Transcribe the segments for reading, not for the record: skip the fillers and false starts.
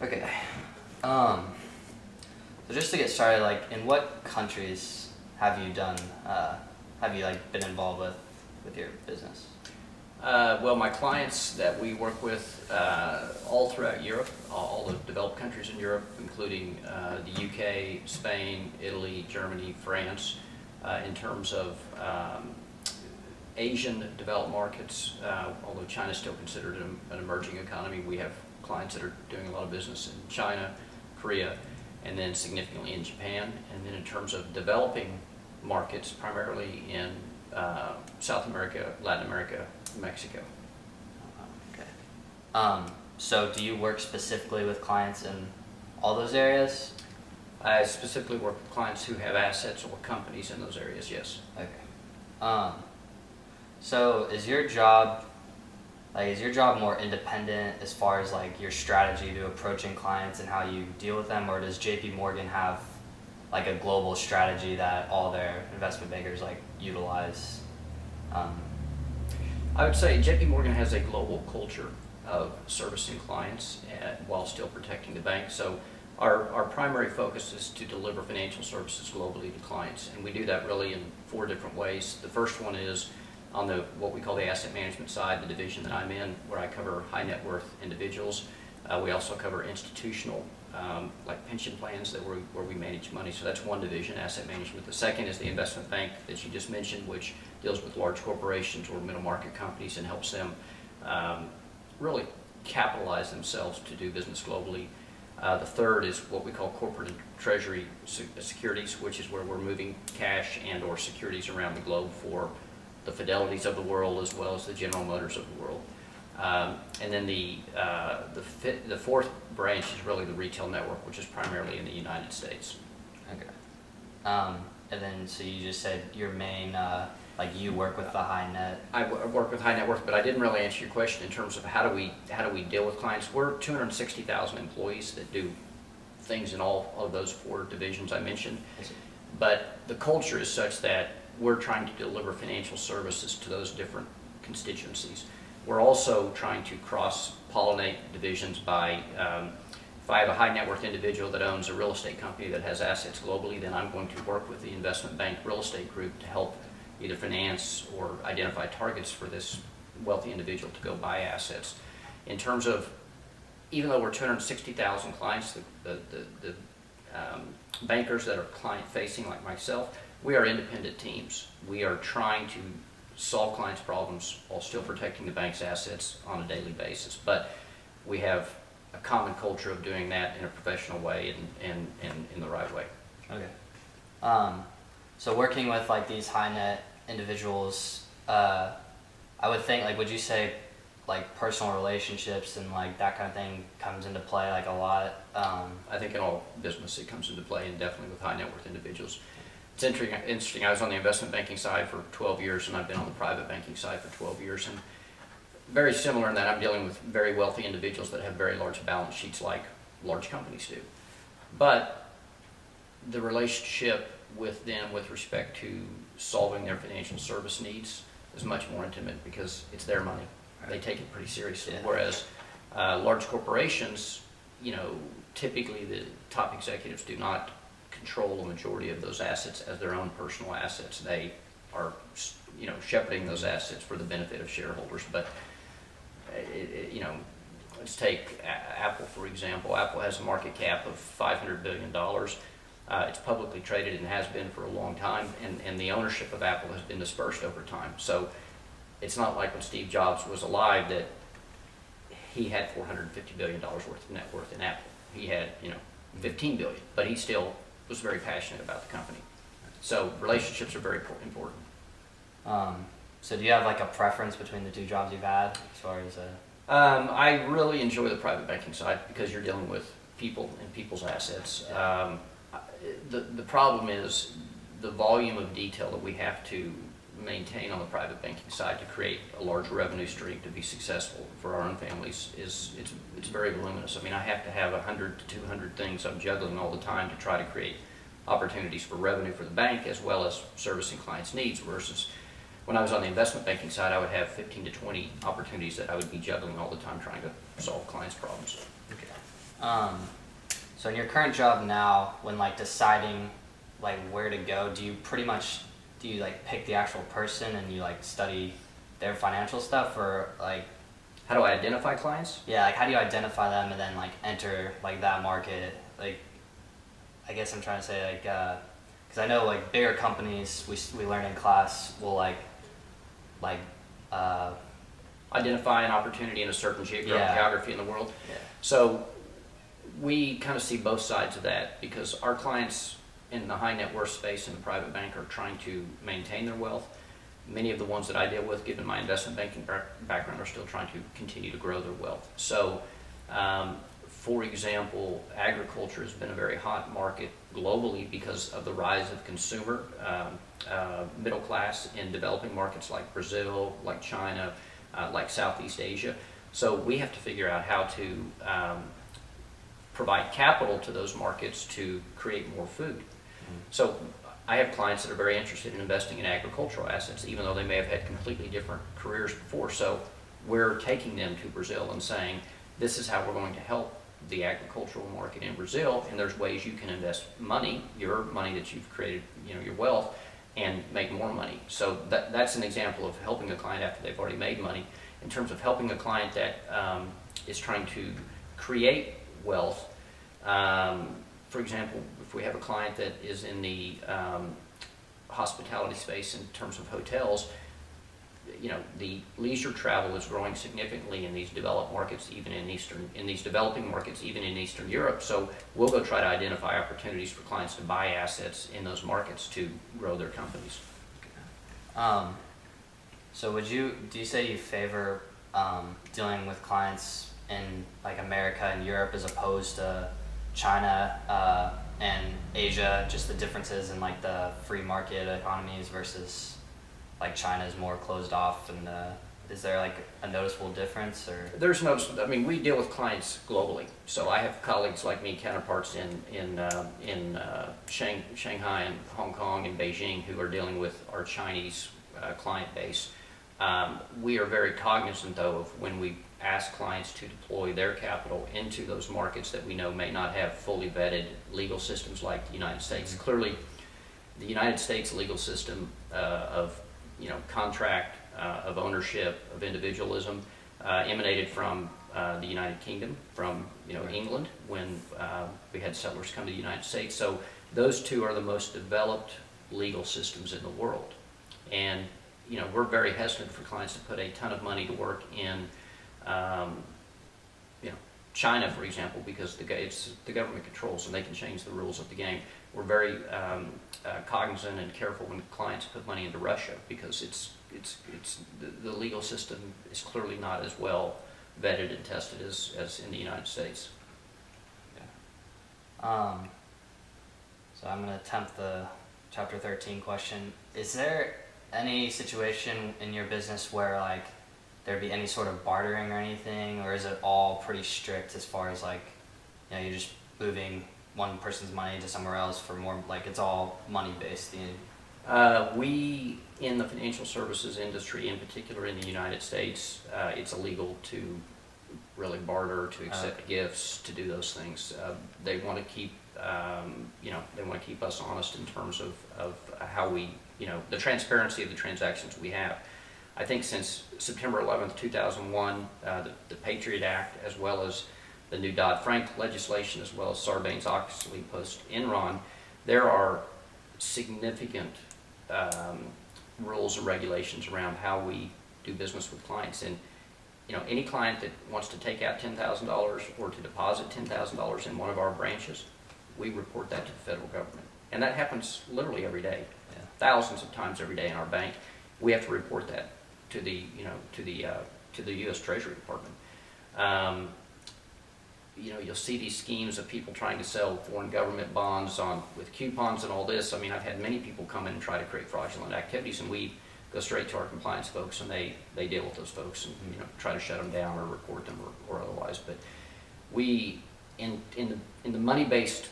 Okay. Um, so just to get started, like, in what countries have you done? Have you like been involved with your business? Well, my clients that we work with all throughout Europe, all the developed countries in Europe, including the UK, Spain, Italy, Germany, France. In terms of Asian developed markets, although China is still considered an emerging economy, we have clients that are doing a lot of business in China, Korea, and then significantly in Japan. And then in terms of developing markets, primarily in South America, Latin America, Mexico. Okay. So do you work specifically with clients in all those areas? I specifically work with clients who have assets or companies in those areas, yes. Okay. So is your job more independent as far as like your strategy to approaching clients and how you deal with them, or does JP Morgan have like a global strategy that all their investment bankers like utilize? I would say JP Morgan has a global culture of servicing clients while still protecting the bank. So our primary focus is to deliver financial services globally to clients, and we do that really in 4 different ways. The first one is on the what we call the asset management side, the division that I'm in, where I cover high net worth individuals. We also cover institutional, like pension plans where we manage money. So that's one division, asset management. The second is the investment bank that you just mentioned, which deals with large corporations or middle market companies and helps them really capitalize themselves to do business globally. The third is what we call corporate and treasury securities, which is where we're moving cash and or securities around the globe for the Fidelities of the world as well as the General Motors of the world. And then the fourth branch is really the retail network, which is primarily in the United States. Okay. And then so you just said your main like you work with the high net. I work with high net worth, but I didn't really answer your question in terms of how do we deal with clients. We're 260,000 employees that do things in all of those 4 divisions I mentioned. But the culture is such that we're trying to deliver financial services to those different constituencies. We're also trying to cross-pollinate divisions by, if I have a high net worth individual that owns a real estate company that has assets globally, then I'm going to work with the investment bank real estate group to help either finance or identify targets for this wealthy individual to go buy assets. In terms of, even though we're 260,000 clients, the bankers that are client-facing like myself, we are independent teams. We are trying to solve clients' problems while still protecting the bank's assets on a daily basis. But we have a common culture of doing that in a professional way and in the right way. Okay. So working with like these high net individuals, I would think like, would you say like personal relationships and like that kind of thing comes into play like a lot? I think in all business it comes into play, and definitely with high net worth individuals. It's interesting. I was on the investment banking side for 12 years, and I've been on the private banking side for 12 years. And very similar in that I'm dealing with very wealthy individuals that have very large balance sheets like large companies do. But the relationship with them with respect to solving their financial service needs is much more intimate because it's their money. They take it pretty seriously. Yeah. Whereas large corporations, typically the top executives do not control the majority of those assets as their own personal assets. They are, shepherding those assets for the benefit of shareholders. But, let's take Apple, for example. Apple has a market cap of $500 billion. It's publicly traded and has been for a long time, and the ownership of Apple has been dispersed over time. So it's not like when Steve Jobs was alive that he had $450 billion worth of net worth in Apple. He had, $15 billion, but he still was very passionate about the company. So relationships are very important. So do you have like a preference between the 2 jobs you've had as far as I really enjoy the private banking side because you're dealing with people and people's assets. The problem is the volume of detail that we have to maintain on the private banking side to create a large revenue stream to be successful for our own families it's very voluminous. I mean, I have to have 100 to 200 things I'm juggling all the time to try to create opportunities for revenue for the bank as well as servicing clients' needs, versus when I was on the investment banking side, I would have 15 to 20 opportunities that I would be juggling all the time trying to solve clients' problems. Okay. Um, so in your current job now, when like deciding like where to go, do you like pick the actual person and you like study their financial stuff, or like How do I identify clients? yeah, like how do you identify them and then like enter like that market? Like I guess I'm trying to say like because I know like bigger companies we learn in class will like uh, Identify an opportunity in a certain Yeah. geography in the world. yeah. So we kind of see both sides of that because our clients in the high net worth space in the private bank are trying to maintain their wealth. Many of the ones that I deal with, given my investment banking background, are still trying to continue to grow their wealth. So, for example, agriculture has been a very hot market globally because of the rise of consumer middle class in developing markets like Brazil, like China, like Southeast Asia. So we have to figure out how to provide capital to those markets to create more food. So I have clients that are very interested in investing in agricultural assets, even though they may have had completely different careers before. So we're taking them to Brazil and saying, this is how we're going to help the agricultural market in Brazil, and there's ways you can invest money, your money that you've created, your wealth, and make more money. So that's an example of helping a client after they've already made money. In terms of helping a client that is trying to create wealth, for example, if we have a client that is in the hospitality space in terms of hotels, the leisure travel is growing significantly in these developed markets, even in these developing markets, even in Eastern Europe. So we'll go try to identify opportunities for clients to buy assets in those markets to grow their companies. So do you say you favor dealing with clients in like America and Europe as opposed to China and Asia, just the differences in like the free market economies versus like China is more closed off, and is there like a noticeable difference or? There's no, I mean, we deal with clients globally. So I have colleagues like me, counterparts in Shanghai and Hong Kong and Beijing who are dealing with our Chinese client base. We are very cognizant though of when we ask clients to deploy their capital into those markets that we know may not have fully vetted legal systems like the United States. Mm-hmm. Clearly, the United States legal system of contract, of ownership, of individualism, emanated from the United Kingdom, from England when we had settlers come to the United States. So those two are the most developed legal systems in the world, and we're very hesitant for clients to put a ton of money to work in China, for example, because the government controls and they can change the rules of the game. We're very cognizant and careful when clients put money into Russia because the legal system is clearly not as well vetted and tested as in the United States. Yeah. So I'm going to attempt the Chapter 13 question. Is there any situation in your business where like there'd be any sort of bartering or anything, or is it all pretty strict as far as like you're just moving one person's money to somewhere else for more, like it's all money based? We, in the financial services industry, in particular in the United States, it's illegal to really barter, to accept gifts, to do those things. They want to keep, they want to keep us honest in terms of how we, the transparency of the transactions we have. I think since September 11th, 2001, the Patriot Act, as well as the new Dodd-Frank legislation, as well as Sarbanes-Oxley post-Enron, there are significant rules and regulations around how we do business with clients. And any client that wants to take out $10,000 or to deposit $10,000 in one of our branches, we report that to the federal government. And that happens literally every day, thousands of times every day in our bank. We have to report that to the U.S. Treasury Department. You'll see these schemes of people trying to sell foreign government bonds with coupons and all this. I mean, I've had many people come in and try to create fraudulent activities, and we go straight to our compliance folks, and they deal with those folks and try to shut them down or report them or otherwise. But we in the money-based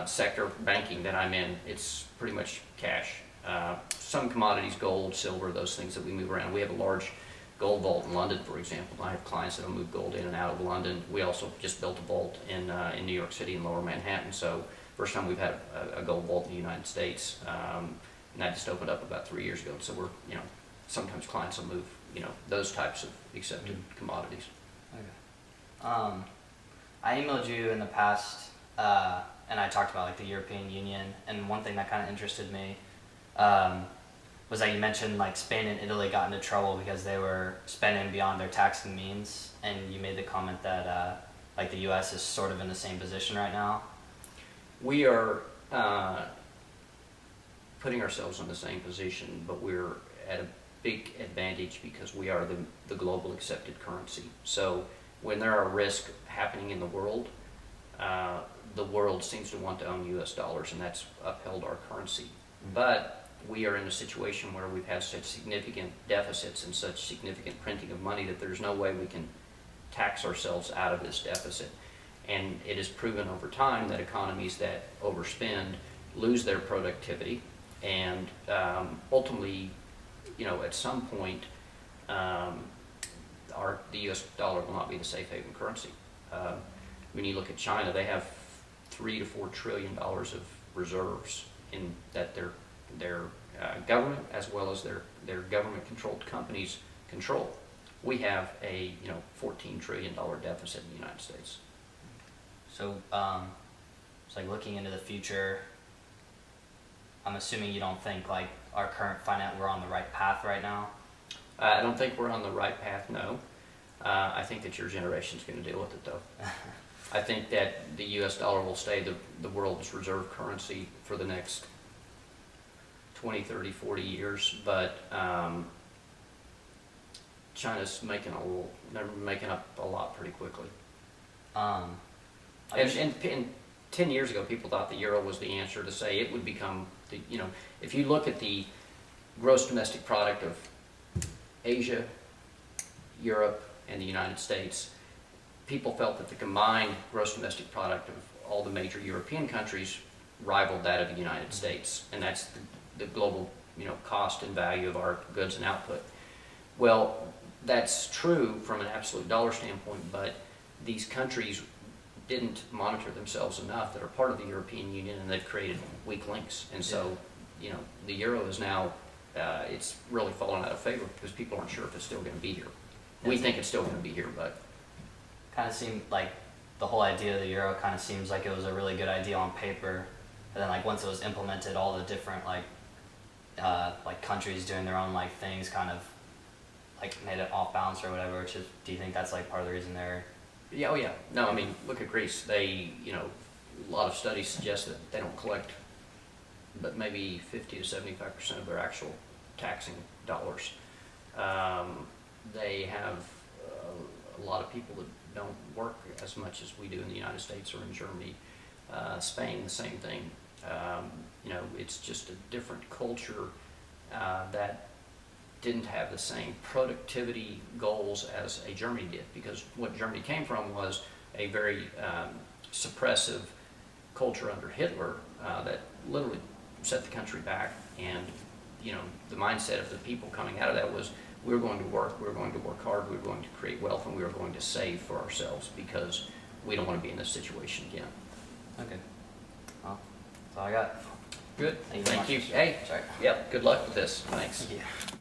sector, banking that I'm in, it's pretty much cash. Some commodities, gold, silver, those things that we move around. We have a large gold vault in London, for example. I have clients that'll move gold in and out of London. We also just built a vault in New York City in Lower Manhattan. So first time we've had a gold vault in the United States, and that just opened up about 3 years ago. So we're, sometimes clients will move, those types of accepted commodities. Okay. I emailed you in the past, and I talked about like the European Union, and one thing that kind of interested me was that you mentioned like Spain and Italy got into trouble because they were spending beyond their taxing means, and you made the comment that like the U.S. is sort of in the same position right now. We are putting ourselves in the same position, but we're at a big advantage because we are the global accepted currency. So when there are risks happening in the world seems to want to own U.S. dollars, and that's upheld our currency. But we are in a situation where we've had such significant deficits and such significant printing of money that there's no way we can tax ourselves out of this deficit. And it is proven over time that economies that overspend lose their productivity, and ultimately, at some point, the U.S. dollar will not be the safe haven currency. When you look at China, they have $3 to $4 trillion of reserves in that their government as well as their government-controlled companies control. We have a $14 trillion deficit in the United States. So it's like looking into the future. I'm assuming you don't think like our current we're on the right path right now. I don't think we're on the right path. No, I think that your generation's going to deal with it though. I think that the U.S. dollar will stay the world's reserve currency for the next 20, 30, 40 years, but China's they're making up a lot pretty quickly. And 10 years ago, people thought the euro was the answer to say it would become if you look at the gross domestic product of Asia, Europe, and the United States, people felt that the combined gross domestic product of all the major European countries rivaled that of the United States, and that's the global cost and value of our goods and output. Well, that's true from an absolute dollar standpoint, but these countries didn't monitor themselves enough that are part of the European Union, and they've created weak links. And so, the euro is now, it's really fallen out of favor because people aren't sure if it's still going to be here. We think it's still going to be here, but Kind of seemed like the whole idea of the euro kind of seems like it was a really good idea on paper, and then like once it was implemented, all the different like countries doing their own like things kind of like made it off balance or whatever. Do you think that's like part of the reason they're? yeah, oh yeah. No, I mean, look at Greece. They, a lot of studies suggest that they don't collect but maybe 50 to 75% of their actual taxing dollars. They have a lot of people that don't work as much as we do in the United States or in Germany. Spain, the same thing. It's just a different culture that didn't have the same productivity goals as a Germany did, because what Germany came from was a very suppressive culture under Hitler that literally set the country back. And the mindset of the people coming out of that was, we're going to work hard, we're going to create wealth, and we're going to save for ourselves because we don't want to be in this situation again. Okay. Well, that's all I got. Good. Thank you. Hey. Sorry. Yep. Good luck with this. Thanks. Thank you.